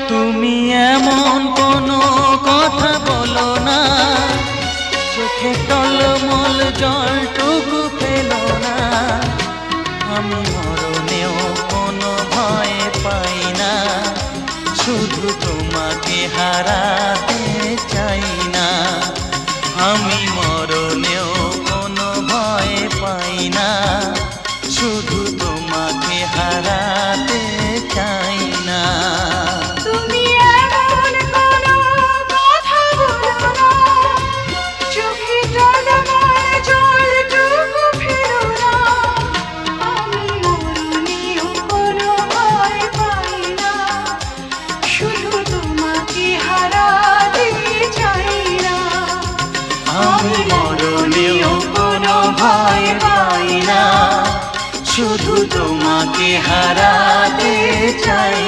তুমি এমন কোনো কথা বলো না, চোখে টলমল জলটুকু ফেলো না। আমি মরণেও কোনো ভয় পাই না, শুধু তোমাকে হারাতে চাই না। আমি মরণেও কোনো ভয় পাই না, শুধু তোমাকে হারাতে চাই না। তুমি এমন কোনো কথা বলো না, চোখে টলমল জলটুকু ফেলো না। আমি মরণেও কোনো ভয় পাই না, শুধু তোমাকে হারাতে চাই না। আমি মরণেও কোনো ভয় পাই না, শুধু তোমাকে হারাতে চাই।